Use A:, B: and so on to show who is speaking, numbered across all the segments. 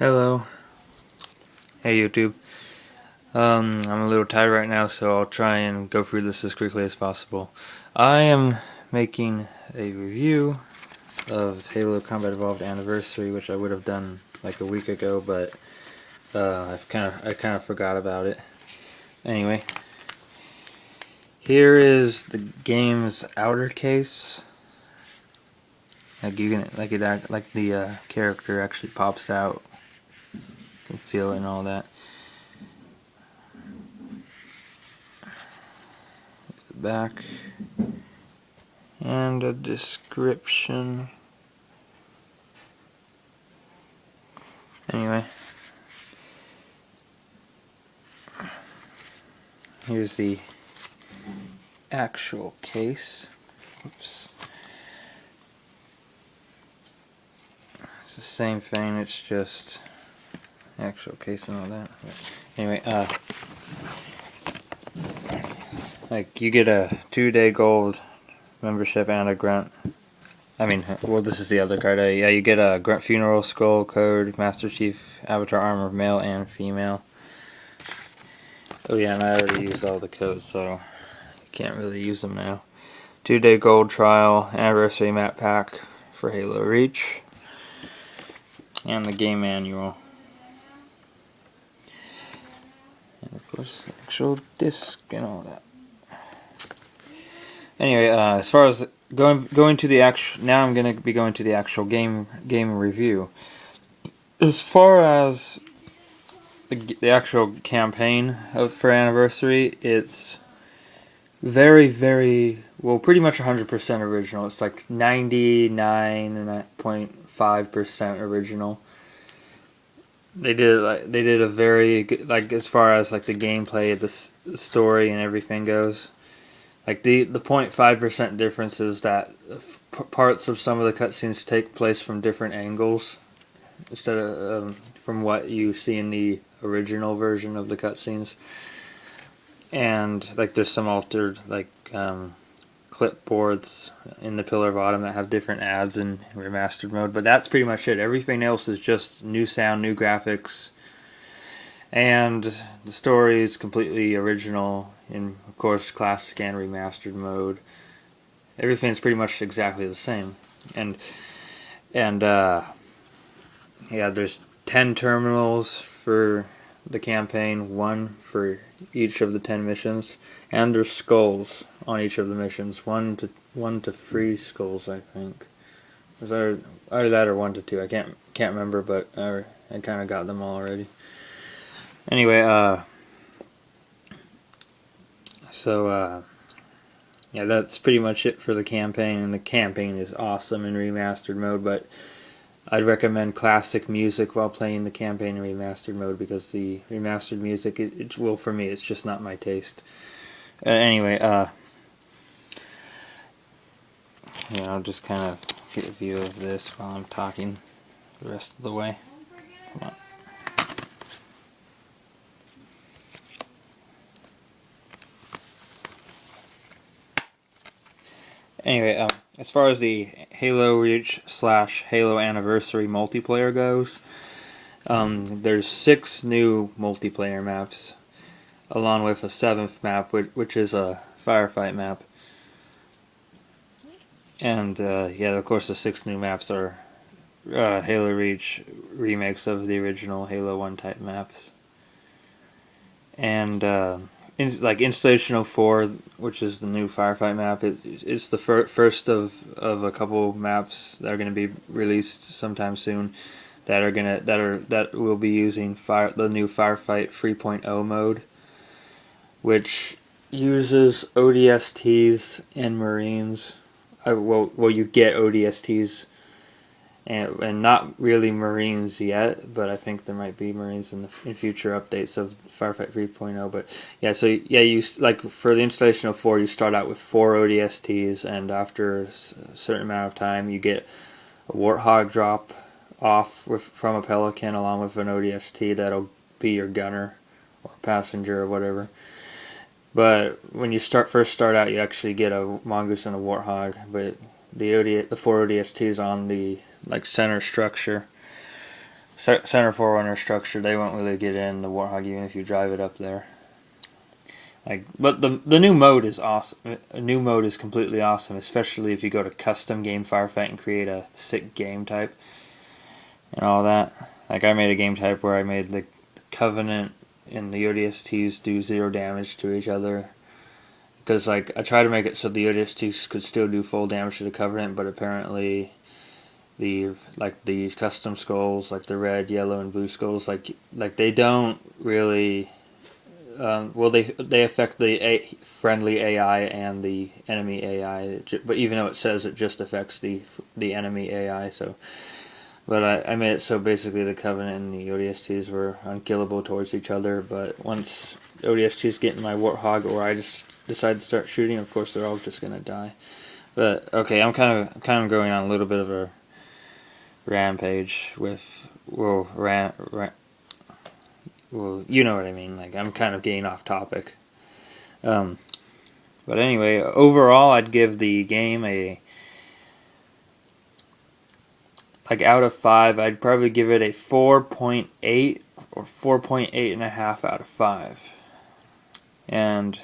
A: Hello. Hey YouTube. I'm a little tired right now, so I'll try and go through this as quickly as possible. I am making a review of Halo Combat Evolved Anniversary, which I would have done like a week ago, but I kind of forgot about it. Anyway, here is the game's outer case. Like the character actually pops out. You can feel it and all that. The back. And a description. Anyway, here's the actual case. Oops. It's the same thing, it's just actual case and all that. Anyway, like you get a 2-day gold membership and a grunt. Well, this is the other card. Yeah, you get a grunt funeral skull code, Master Chief avatar armor, male and female. Oh yeah, and I already used all the codes, so can't really use them now. 2-day gold trial, anniversary map pack for Halo Reach, and the game manual. And of course, the actual disc and all that. Anyway, as far as going to the actual, now I'm going to be going to the actual game review. As far as the actual campaign for Anniversary, it's very, well, pretty much 100% original. It's like 99.5% original. They did a very good, like, as far as like the gameplay, the story and everything goes. Like the 0.5% difference is that parts of some of the cutscenes take place from different angles instead of from what you see in the original version of the cutscenes. And like there's some altered like clipboards in the pillar bottom that have different ads in remastered mode, but that's pretty much it. Everything else is just new sound, new graphics, and the story is completely original in, of course, classic and remastered mode. Everything's pretty much exactly the same, and yeah, there's 10 terminals for the campaign, 1 for each of the 10 missions, and there's skulls on each of the missions, 1 to 3 skulls, I think. Was either that or 1 to 2. I can't remember, but I kind of got them all already. Anyway, yeah, that's pretty much it for the campaign, and the campaign is awesome in remastered mode, but I'd recommend classic music while playing the campaign in remastered mode, because the remastered music, well, for me, it's just not my taste. Anyway, yeah, I'll just kind of get a view of this while I'm talking the rest of the way. Come on. Anyway, as far as the Halo Reach / Halo Anniversary multiplayer goes, there's 6 new multiplayer maps, along with a 7th map, which is a firefight map. And yeah, of course, the 6 new maps are Halo Reach remakes of the original Halo 1 type maps. And like Installation 04, which is the new firefight map, it's the first of a couple maps that are going to be released sometime soon that will be using the new Firefight 3.0 mode, which uses ODSTs and Marines. Well, you get ODSTs and not really Marines yet, but I think there might be Marines in future updates of Firefight 3.0. But yeah, so yeah, you like for the Installation 04, you start out with 4 ODSTs, and after a certain amount of time, you get a Warthog drop off from a Pelican along with an ODST that'll be your gunner or passenger or whatever. But when you first start out, you actually get a Mongoose and a Warthog, but the 4 ODSTs on the like center structure. Center Forerunner structure, they won't really get in the Warthog even if you drive it up there. Like, but the new mode is awesome. A new mode is completely awesome, especially if you go to custom game firefight and create a sick game type and all that. Like, I made a game type where I made the Covenant and the ODSTs do 0 damage to each other. Because, like, I tried to make it so the ODSTs could still do full damage to the Covenant, but apparently the custom skulls, like the red, yellow, and blue skulls, like they don't really. Well, they affect the friendly AI and the enemy AI, but even though it says it just affects the enemy AI, so. But I made it so basically the Covenant and the ODSTs were unkillable towards each other. But once ODSTs get in my Warthog, or I just decide to start shooting, of course they're all just gonna die. But okay, I'm kind of going on a little bit of a rampage with well, you know what I mean. Like, I'm kind of getting off topic. But anyway, overall, I'd give the game a, like, out of 5, I'd probably give it a 4.8 or 4.8.5 out of 5. And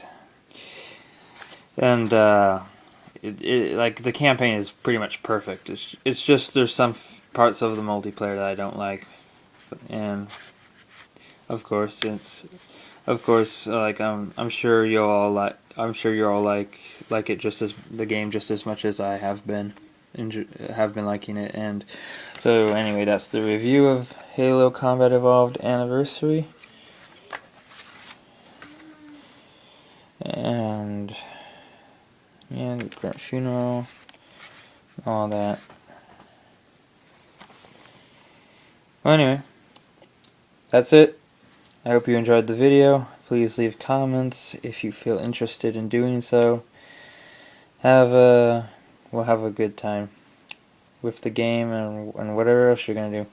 A: like, the campaign is pretty much perfect. It's just there's some parts of the multiplayer that I don't like, and of course like I'm sure you'll all like it just as the game just as much as I have been liking it. And so anyway, that's the review of Halo Combat Evolved Anniversary. And yeah, the current funeral, all that. Well, anyway, that's it. I hope you enjoyed the video. Please leave comments if you feel interested in doing so. We'll have a good time with the game and whatever else you're gonna do.